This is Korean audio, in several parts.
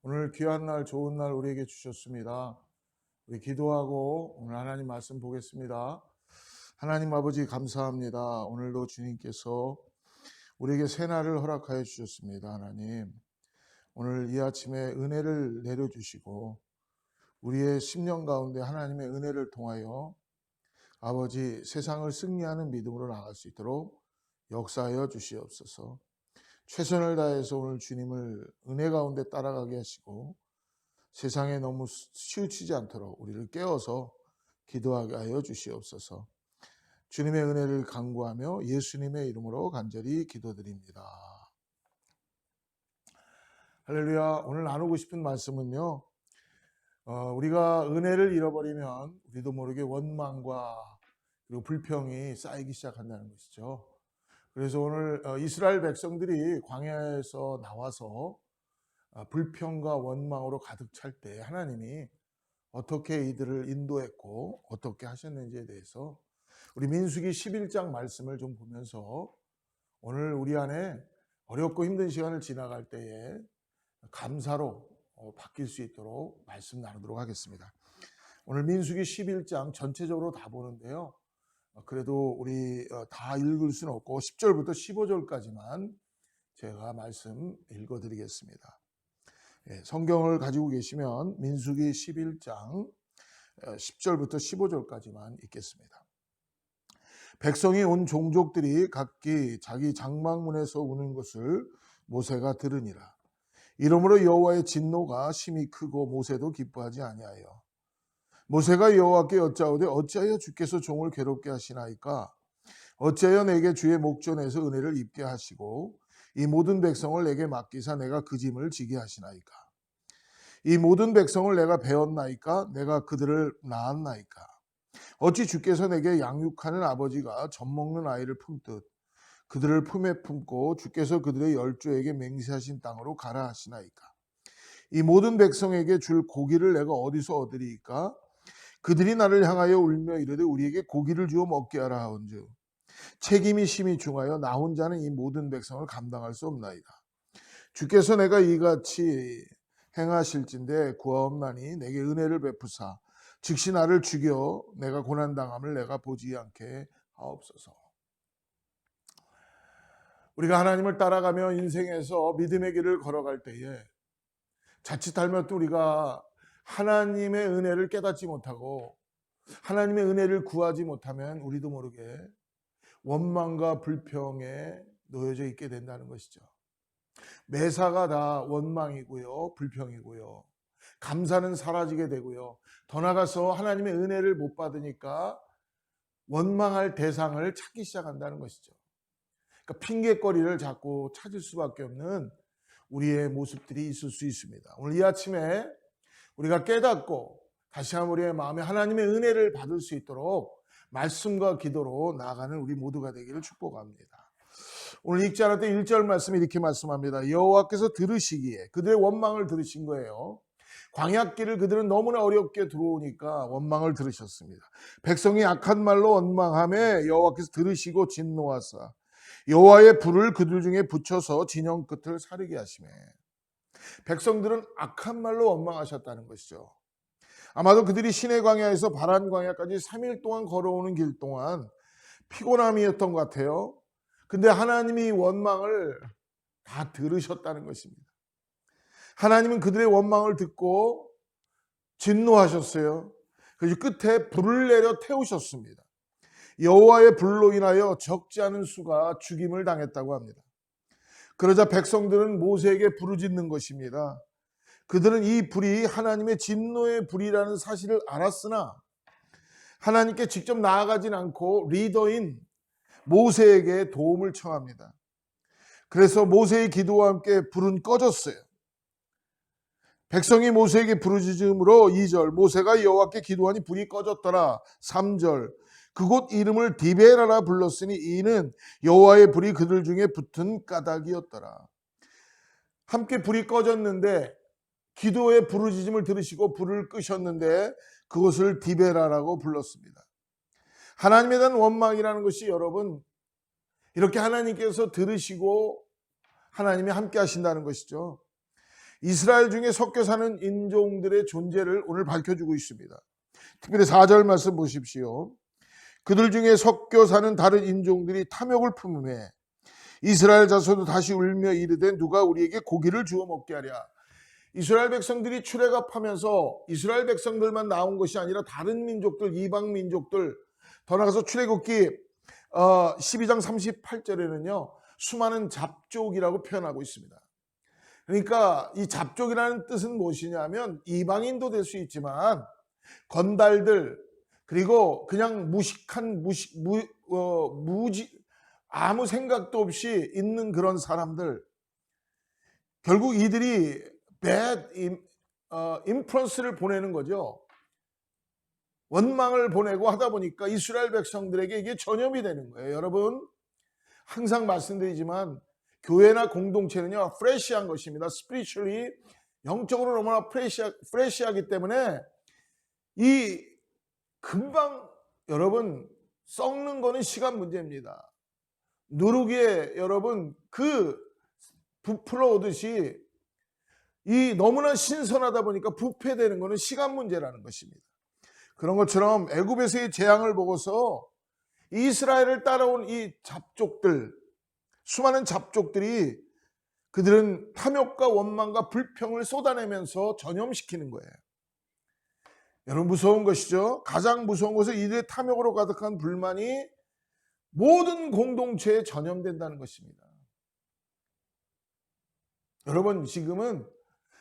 오늘 귀한 날, 좋은 날 우리에게 주셨습니다. 우리 기도하고 오늘 하나님 말씀 보겠습니다. 하나님 아버지 감사합니다. 오늘도 주님께서 우리에게 새 날을 허락하여 주셨습니다. 하나님, 오늘 이 아침에 은혜를 내려주시고 우리의 심령 가운데 하나님의 은혜를 통하여 아버지 세상을 승리하는 믿음으로 나갈 수 있도록 역사하여 주시옵소서. 최선을 다해서 오늘 주님을 은혜 가운데 따라가게 하시고 세상에 너무 치우치지 않도록 우리를 깨워서 기도하게 하여 주시옵소서. 주님의 은혜를 간구하며 예수님의 이름으로 간절히 기도드립니다. 할렐루야. 오늘 나누고 싶은 말씀은요, 우리가 은혜를 잃어버리면 우리도 모르게 원망과 그리고 불평이 쌓이기 시작한다는 것이죠. 그래서 오늘 이스라엘 백성들이 광야에서 나와서 불평과 원망으로 가득 찰 때 하나님이 어떻게 이들을 인도했고 어떻게 하셨는지에 대해서 우리 민수기 11장 말씀을 좀 보면서 오늘 우리 안에 어렵고 힘든 시간을 지나갈 때에 감사로 바뀔 수 있도록 말씀 나누도록 하겠습니다. 오늘 민수기 11장 전체적으로 다 보는데요. 그래도 우리 다 읽을 수는 없고 10절부터 15절까지만 제가 말씀 읽어드리겠습니다. 성경을 가지고 계시면 민수기 11장 10절부터 15절까지만 읽겠습니다. 백성이 온 종족들이 각기 자기 장막문에서 우는 것을 모세가 들으니라. 이러므로 여호와의 진노가 심히 크고 모세도 기뻐하지 아니하여 모세가 여호와께 여짜오되 어찌하여 주께서 종을 괴롭게 하시나이까? 어찌하여 내게 주의 목전에서 은혜를 입게 하시고 이 모든 백성을 내게 맡기사 내가 그 짐을 지게 하시나이까? 이 모든 백성을 내가 배웠나이까? 내가 그들을 낳았나이까? 어찌 주께서 내게 양육하는 아버지가 젖 먹는 아이를 품듯 그들을 품에 품고 주께서 그들의 열조에게 맹세하신 땅으로 가라 하시나이까? 이 모든 백성에게 줄 고기를 내가 어디서 얻으리이까? 그들이 나를 향하여 울며 이르되 우리에게 고기를 주어 먹게 하라 하온즉 책임이 심히 중하여 나 혼자는 이 모든 백성을 감당할 수 없나이다. 주께서 내가 이같이 행하실진대 구하옵나니 내게 은혜를 베푸사 즉시 나를 죽여 내가 고난당함을 내가 보지 않게 하옵소서. 우리가 하나님을 따라가며 인생에서 믿음의 길을 걸어갈 때에 자칫하면 또 우리가 하나님의 은혜를 깨닫지 못하고 하나님의 은혜를 구하지 못하면 우리도 모르게 원망과 불평에 놓여져 있게 된다는 것이죠. 매사가 다 원망이고요, 불평이고요. 감사는 사라지게 되고요. 더 나아가서 하나님의 은혜를 못 받으니까 원망할 대상을 찾기 시작한다는 것이죠. 그러니까 핑계거리를 자꾸 찾을 수밖에 없는 우리의 모습들이 있을 수 있습니다. 오늘 이 아침에 우리가 깨닫고 다시 한번 우리의 마음에 하나님의 은혜를 받을 수 있도록 말씀과 기도로 나아가는 우리 모두가 되기를 축복합니다. 오늘 읽지 않았던 1절 말씀이 이렇게 말씀합니다. 여호와께서 들으시기에 그들의 원망을 들으신 거예요. 광야길을 그들은 너무나 어렵게 들어오니까 원망을 들으셨습니다. 백성이 악한 말로 원망하며 여호와께서 들으시고 진노하사 여호와의 불을 그들 중에 붙여서 진영 끝을 사르게 하시매 백성들은 악한 말로 원망하셨다는 것이죠. 아마도 그들이 시내 광야에서 바란 광야까지 3일 동안 걸어오는 길 동안 피곤함이었던 것 같아요. 근데 하나님이 원망을 다 들으셨다는 것입니다. 하나님은 그들의 원망을 듣고 진노하셨어요. 그래서 끝에 불을 내려 태우셨습니다. 여호와의 불로 인하여 적지 않은 수가 죽임을 당했다고 합니다. 그러자 백성들은 모세에게 부르짖는 것입니다. 그들은 이 불이 하나님의 진노의 불이라는 사실을 알았으나 하나님께 직접 나아가진 않고 리더인 모세에게 도움을 청합니다. 그래서 모세의 기도와 함께 불은 꺼졌어요. 백성이 모세에게 부르짖음으로 2절 모세가 여호와께 기도하니 불이 꺼졌더라. 3절 그곳 이름을 디베라라 불렀으니 이는 여호와의 불이 그들 중에 붙은 까닭이었더라. 함께 불이 꺼졌는데 기도의 부르짖음을 들으시고 불을 끄셨는데 그것을 디베라라고 불렀습니다. 하나님에 대한 원망이라는 것이 여러분 이렇게 하나님께서 들으시고 하나님이 함께 하신다는 것이죠. 이스라엘 중에 섞여 사는 인종들의 존재를 오늘 밝혀주고 있습니다. 특별히 4절 말씀 보십시오. 그들 중에 섞여 사는 다른 인종들이 탐욕을 품음에 이스라엘 자손도 다시 울며 이르되 누가 우리에게 고기를 주어 먹게 하랴. 이스라엘 백성들이 출애굽하면서 이스라엘 백성들만 나온 것이 아니라 다른 민족들, 이방 민족들, 더 나아가서 출애굽기 12장 38절에는요 수많은 잡족이라고 표현하고 있습니다. 그러니까 이 잡족이라는 뜻은 무엇이냐면 이방인도 될 수 있지만 건달들, 그리고 그냥 무식한 아무 생각도 없이 있는 그런 사람들, 결국 이들이 bad influence를 보내는 거죠. 원망을 보내고 하다 보니까 이스라엘 백성들에게 이게 전염이 되는 거예요. 여러분 항상 말씀드리지만 교회나 공동체는요 프레시한 것입니다. spiritually 영적으로 너무나 프레시하기 때문에 이 금방 여러분 썩는 거는 시간 문제입니다. 누룩에 여러분 그 부풀어 오듯이 이 너무나 신선하다 보니까 부패되는 거는 시간 문제라는 것입니다. 그런 것처럼 애굽에서의 재앙을 보고서 이스라엘을 따라온 이 잡족들, 수많은 잡족들이 그들은 탐욕과 원망과 불평을 쏟아내면서 전염시키는 거예요. 여러분 무서운 것이죠. 가장 무서운 것은 이들의 탐욕으로 가득한 불만이 모든 공동체에 전염된다는 것입니다. 여러분 지금은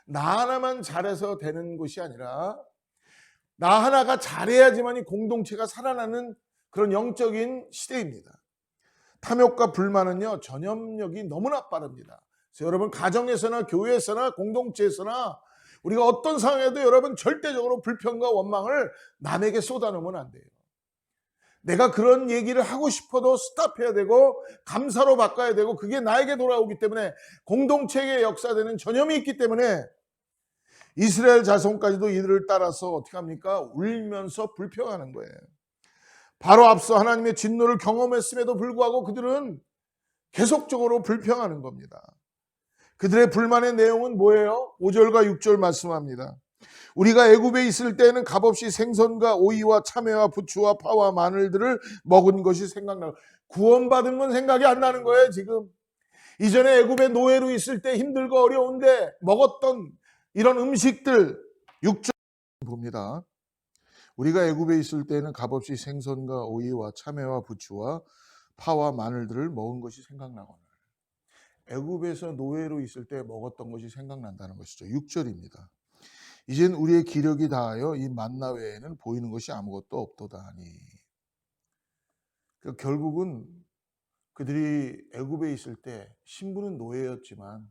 나 하나만 잘해서 되는 것이 아니라 나 하나가 잘해야지만 이 공동체가 살아나는 그런 영적인 시대입니다. 탐욕과 불만은요 전염력이 너무나 빠릅니다. 그래서 여러분 가정에서나 교회에서나 공동체에서나 우리가 어떤 상황에도 여러분 절대적으로 불평과 원망을 남에게 쏟아놓으면 안 돼요. 내가 그런 얘기를 하고 싶어도 스탑해야 되고 감사로 바꿔야 되고 그게 나에게 돌아오기 때문에 공동체에 역사되는 전염이 있기 때문에 이스라엘 자손까지도 이들을 따라서 어떻게 합니까? 울면서 불평하는 거예요. 바로 앞서 하나님의 진노를 경험했음에도 불구하고 그들은 계속적으로 불평하는 겁니다. 그들의 불만의 내용은 뭐예요? 5절과 6절 말씀합니다. 우리가 애굽에 있을 때에는 값없이 생선과 오이와 참외와 부추와 파와 마늘들을 먹은 것이 생각나고 구원받은 건 생각이 안 나는 거예요. 지금 이전에 애굽에 노예로 있을 때 힘들고 어려운데 먹었던 이런 음식들 6절 봅니다. 우리가 애굽에 있을 때는 값없이 생선과 오이와 참외와 부추와 파와 마늘들을 먹은 것이 생각나거늘. 애굽에서 노예로 있을 때 먹었던 것이 생각난다는 것이죠. 6절입니다. 이젠 우리의 기력이 다하여 이 만나 외에는 보이는 것이 아무것도 없도다 하니. 그러니까 결국은 그들이 애굽에 있을 때 신부는 노예였지만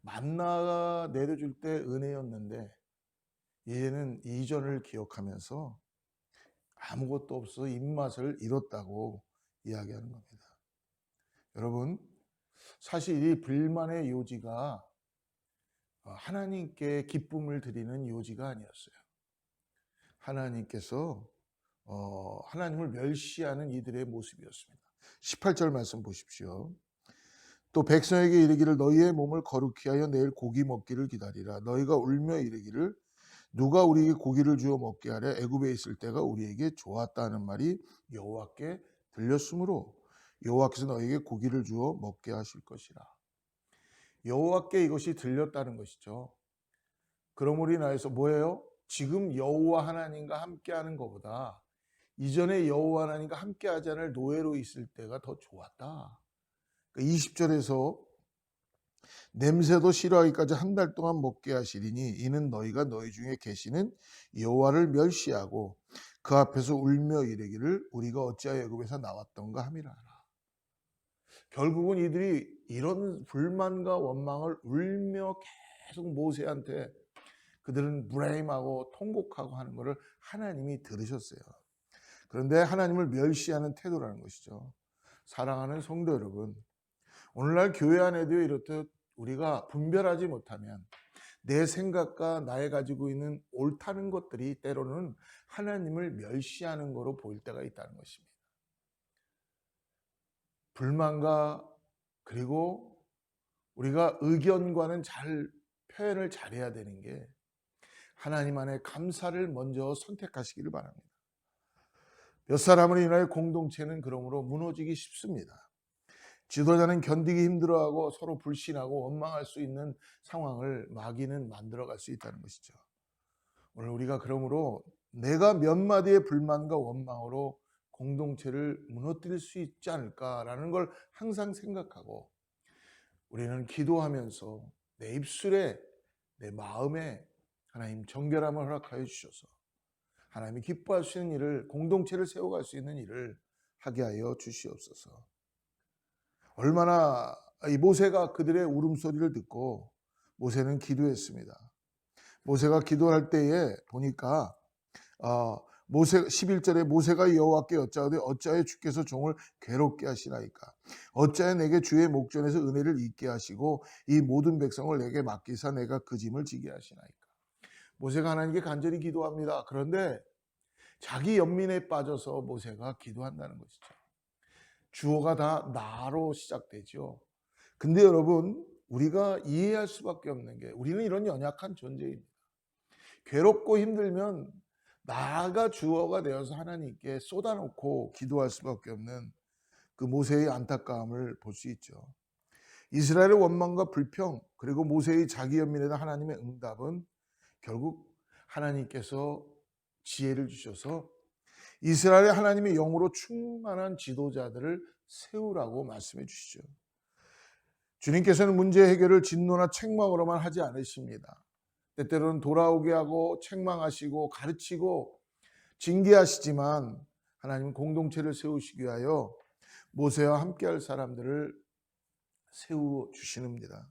만나가 내려줄 때 은혜였는데 이제는 이전을 기억하면서 아무것도 없어 입맛을 잃었다고 이야기하는 겁니다. 여러분 사실 이 불만의 요지가 하나님께 기쁨을 드리는 요지가 아니었어요. 하나님께서 하나님을 멸시하는 이들의 모습이었습니다. 18절 말씀 보십시오. 또 백성에게 이르기를 너희의 몸을 거룩히 하여 내일 고기 먹기를 기다리라. 너희가 울며 이르기를 누가 우리에게 고기를 주어 먹게 하랴. 애굽에 있을 때가 우리에게 좋았다는 말이 여호와께 들렸으므로 여호와께서 너희에게 고기를 주어 먹게 하실 것이라. 여호와께 이것이 들렸다는 것이죠. 그러므로 인하여서 뭐예요? 지금 여호와 하나님과 함께하는 것보다 이전에 여호와 하나님과 함께하지 않을 노예로 있을 때가 더 좋았다. 20절에서 냄새도 싫어하기까지 한 달 동안 먹게 하시리니 이는 너희가 너희 중에 계시는 여호와를 멸시하고 그 앞에서 울며 이르기를 우리가 어찌하여 애굽에서 나왔던가 함이라. 결국은 이들이 이런 불만과 원망을 울며 계속 모세한테 그들은 브레임하고 통곡하고 하는 것을 하나님이 들으셨어요. 그런데 하나님을 멸시하는 태도라는 것이죠. 사랑하는 성도 여러분, 오늘날 교회 안에도 이렇듯 우리가 분별하지 못하면 내 생각과 나의 가지고 있는 옳다는 것들이 때로는 하나님을 멸시하는 거로 보일 때가 있다는 것입니다. 불만과 그리고 우리가 의견과는 잘 표현을 잘해야 되는 게 하나님 안에 감사를 먼저 선택하시기를 바랍니다. 몇 사람으로 인하여 공동체는 그러므로 무너지기 쉽습니다. 지도자는 견디기 힘들어하고 서로 불신하고 원망할 수 있는 상황을 마귀는 만들어갈 수 있다는 것이죠. 오늘 우리가 그러므로 내가 몇 마디의 불만과 원망으로 공동체를 무너뜨릴 수 있지 않을까라는 걸 항상 생각하고 우리는 기도하면서 내 입술에 내 마음에 하나님 정결함을 허락하여 주셔서 하나님이 기뻐할 수 있는 일을, 공동체를 세워갈 수 있는 일을 하게 하여 주시옵소서. 얼마나 이 모세가 그들의 울음소리를 듣고 모세는 기도했습니다. 모세가 기도할 때에 보니까 모세 11절에 모세가 여호와께 여짜오되 어찌하여 주께서 종을 괴롭게 하시나이까 어찌하여 내게 주의 목전에서 은혜를 잊게 하시고 이 모든 백성을 내게 맡기사 내가 그 짐을 지게 하시나이까. 모세가 하나님께 간절히 기도합니다. 그런데 자기 연민에 빠져서 모세가 기도한다는 것이죠. 주어가 다 나로 시작되죠. 근데 여러분, 우리가 이해할 수밖에 없는 게 우리는 이런 연약한 존재입니다. 괴롭고 힘들면 나가 주어가 되어서 하나님께 쏟아놓고 기도할 수밖에 없는 그 모세의 안타까움을 볼 수 있죠. 이스라엘의 원망과 불평, 그리고 모세의 자기 연민에 대한 하나님의 응답은 결국 하나님께서 지혜를 주셔서 이스라엘의 하나님의 영으로 충만한 지도자들을 세우라고 말씀해 주시죠. 주님께서는 문제 해결을 진노나 책망으로만 하지 않으십니다. 때때로는 돌아오게 하고 책망하시고 가르치고 징계하시지만 하나님은 공동체를 세우시기 위하여 모세와 함께할 사람들을 세워주시는입니다.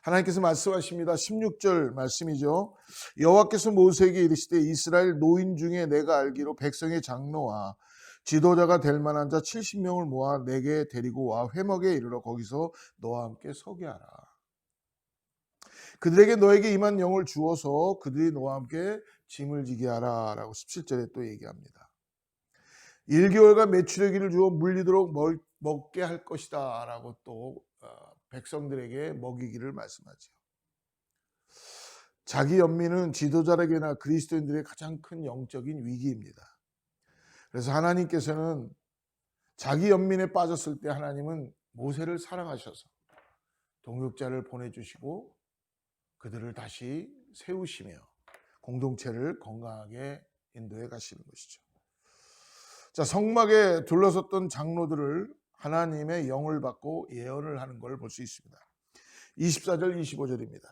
하나님께서 말씀하십니다. 16절 말씀이죠. 여호와께서 모세에게 이르시되 이스라엘 노인 중에 내가 알기로 백성의 장로와 지도자가 될 만한 자 70명을 모아 내게 데리고 와 회막에 이르러 거기서 너와 함께 서게 하라. 그들에게 너에게 임한 영을 주어서 그들이 너와 함께 짐을 지게 하라 라고 17절에 또 얘기합니다. 1개월간 메추려기를 주어 물리도록 먹게 할 것이다 라고 또 백성들에게 먹이기를 말씀하죠. 자기 연민은 지도자에게나 그리스도인들의 가장 큰 영적인 위기입니다. 그래서 하나님께서는 자기 연민에 빠졌을 때 하나님은 모세를 사랑하셔서 동역자를 보내주시고 그들을 다시 세우시며 공동체를 건강하게 인도해 가시는 것이죠. 자, 성막에 둘러섰던 장로들을 하나님의 영을 받고 예언을 하는 걸 볼 수 있습니다. 24절 25절입니다.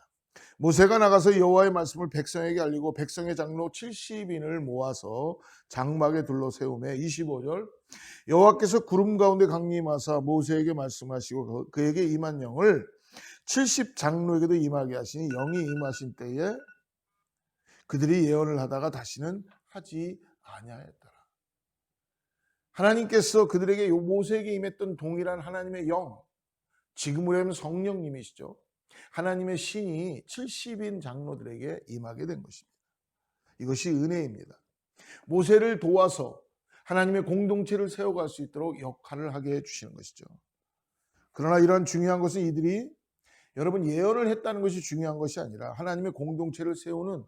모세가 나가서 여호와의 말씀을 백성에게 알리고 백성의 장로 70인을 모아서 장막에 둘러 세우매 25절 여호와께서 구름 가운데 강림하사 모세에게 말씀하시고 그에게 임한 영을 70장로에게도 임하게 하시니 영이 임하신 때에 그들이 예언을 하다가 다시는 하지 아니하였더라. 하나님께서 그들에게 모세에게 임했던 동일한 하나님의 영, 지금으로 하면 성령님이시죠. 하나님의 신이 70인 장로들에게 임하게 된 것입니다. 이것이 은혜입니다. 모세를 도와서 하나님의 공동체를 세워갈 수 있도록 역할을 하게 해주시는 것이죠. 그러나 이러한 중요한 것은 이들이 여러분 예언을 했다는 것이 중요한 것이 아니라 하나님의 공동체를 세우는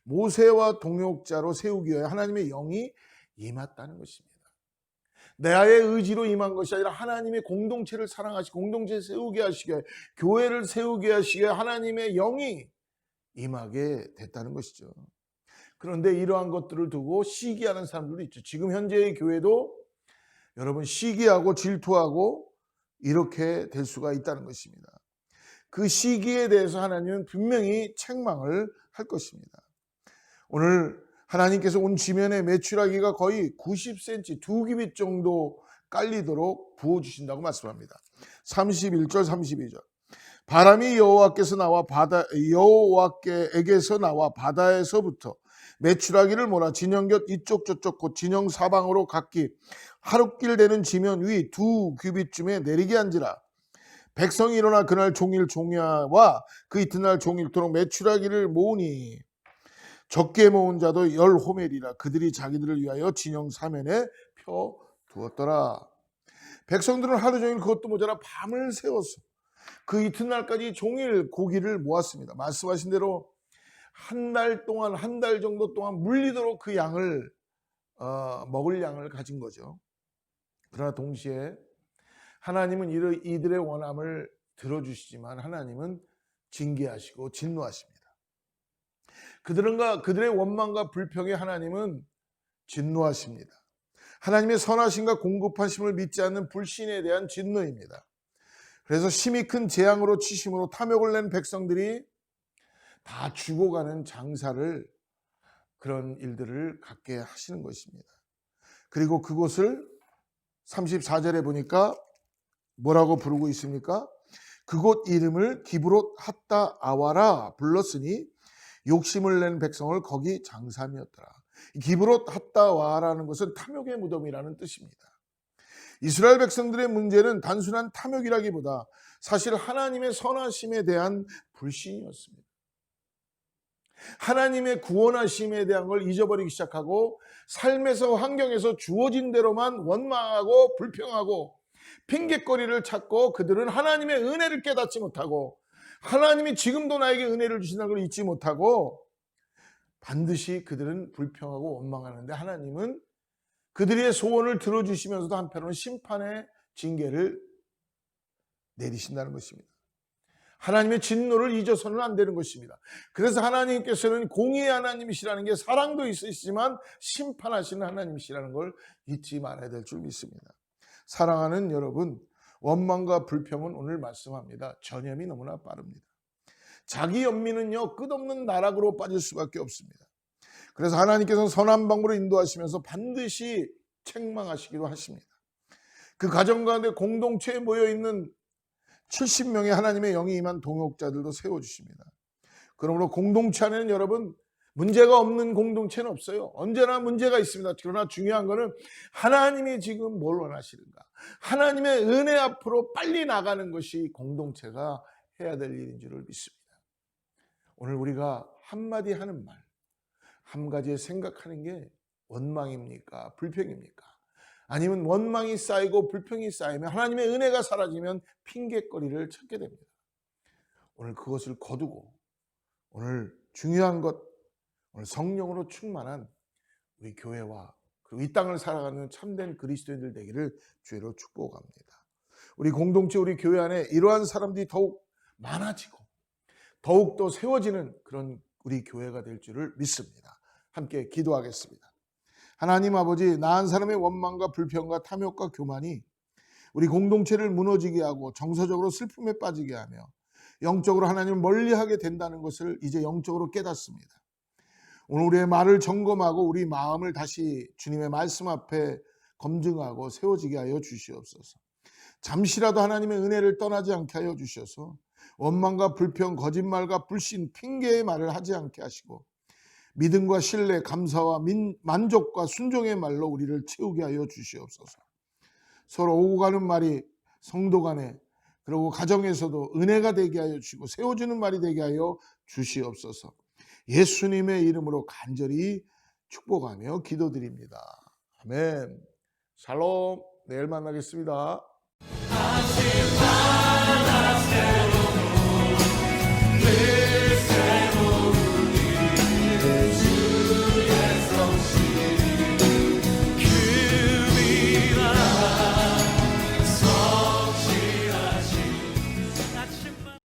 모세와 동역자로 세우기 위해 하나님의 영이 임했다는 것입니다. 나의 의지로 임한 것이 아니라 하나님의 공동체를 사랑하시고 공동체를 세우게 하시게 교회를 세우게 하시게 하나님의 영이 임하게 됐다는 것이죠. 그런데 이러한 것들을 두고 시기하는 사람들도 있죠. 지금 현재의 교회도 여러분 시기하고 질투하고 이렇게 될 수가 있다는 것입니다. 그 시기에 대해서 하나님은 분명히 책망을 할 것입니다. 오늘 하나님께서 온 지면에 메추라기가 거의 90cm, 2규빗 정도 깔리도록 부어주신다고 말씀합니다. 31절, 32절. 바람이 여호와께서 나와 여호와께에게서 나와 바다에서부터 메추라기를 몰아 진영 곁 이쪽 저쪽 곧 진영 사방으로 각기 하룻길 되는 지면 위 2규빗쯤에 내리게 한지라. 백성이 일어나 그날 종일 종야와 그 이튿날 종일토록 메추라기를 모으니 적게 모은 자도 10호멜이라. 그들이 자기들을 위하여 진영 사면에 펴 두었더라. 백성들은 하루 종일 그것도 모자라 밤을 새웠어. 그 이튿날까지 종일 고기를 모았습니다. 말씀하신 대로 한 달 동안, 한 달 정도 동안 물리도록 그 양을 먹을 양을 가진 거죠. 그러나 동시에 하나님은 이들의 원함을 들어주시지만 하나님은 징계하시고 진노하십니다. 그들의 원망과 불평에 하나님은 진노하십니다. 하나님의 선하심과 공급하심을 믿지 않는 불신에 대한 진노입니다. 그래서 심히 큰 재앙으로 치심으로 탐욕을 낸 백성들이 다 죽어가는 장사를, 그런 일들을 갖게 하시는 것입니다. 그리고 그곳을 34절에 보니까 뭐라고 부르고 있습니까? 그곳 이름을 기브롯 핫다 아와라 불렀으니 욕심을 낸 백성을 거기 장사하였더라. 기브롯 핫다 아와라는 것은 탐욕의 무덤이라는 뜻입니다. 이스라엘 백성들의 문제는 단순한 탐욕이라기보다 사실 하나님의 선하심에 대한 불신이었습니다. 하나님의 구원하심에 대한 걸 잊어버리기 시작하고 삶에서, 환경에서 주어진 대로만 원망하고 불평하고 핑계거리를 찾고, 그들은 하나님의 은혜를 깨닫지 못하고 하나님이 지금도 나에게 은혜를 주신다는 걸 잊지 못하고 반드시 그들은 불평하고 원망하는데, 하나님은 그들의 소원을 들어주시면서도 한편으로는 심판의 징계를 내리신다는 것입니다. 하나님의 진노를 잊어서는 안 되는 것입니다. 그래서 하나님께서는 공의의 하나님이시라는 게 사랑도 있으시지만 심판하시는 하나님이시라는 걸 잊지 말아야 될 줄 믿습니다. 사랑하는 여러분, 원망과 불평은 오늘 말씀합니다. 전염이 너무나 빠릅니다. 자기 연민은요, 끝없는 나락으로 빠질 수밖에 없습니다. 그래서 하나님께서는 선한 방법으로 인도하시면서 반드시 책망하시기도 하십니다. 그 가정 가운데 공동체에 모여있는 70명의 하나님의 영이 임한 동역자들도 세워주십니다. 그러므로 공동체 안에는 여러분, 문제가 없는 공동체는 없어요. 언제나 문제가 있습니다. 그러나 중요한 것은 하나님이 지금 뭘 원하시는가, 하나님의 은혜 앞으로 빨리 나가는 것이 공동체가 해야 될 일인 줄을 믿습니다. 오늘 우리가 한마디 하는 말, 한 가지에 생각하는 게 원망입니까? 불평입니까? 아니면 원망이 쌓이고 불평이 쌓이면, 하나님의 은혜가 사라지면 핑계거리를 찾게 됩니다. 오늘 그것을 거두고, 오늘 중요한 것, 오늘 성령으로 충만한 우리 교회와 그리고 이 땅을 살아가는 참된 그리스도인들 되기를 주의로 축복합니다. 우리 공동체, 우리 교회 안에 이러한 사람들이 더욱 많아지고 더욱더 세워지는 그런 우리 교회가 될 줄을 믿습니다. 함께 기도하겠습니다. 하나님 아버지, 나한 사람의 원망과 불평과 탐욕과 교만이 우리 공동체를 무너지게 하고 정서적으로 슬픔에 빠지게 하며 영적으로 하나님을 멀리하게 된다는 것을 이제 영적으로 깨닫습니다. 오늘 우리의 말을 점검하고 우리 마음을 다시 주님의 말씀 앞에 검증하고 세워지게 하여 주시옵소서. 잠시라도 하나님의 은혜를 떠나지 않게 하여 주셔서 원망과 불평, 거짓말과 불신, 핑계의 말을 하지 않게 하시고 믿음과 신뢰, 감사와 만족과 순종의 말로 우리를 채우게 하여 주시옵소서. 서로 오고 가는 말이 성도 간에, 그리고 가정에서도 은혜가 되게 하여 주시고 세워주는 말이 되게 하여 주시옵소서. 예수님의 이름으로 간절히 축복하며 기도드립니다. 아멘. 샬롬. 내일 만나겠습니다.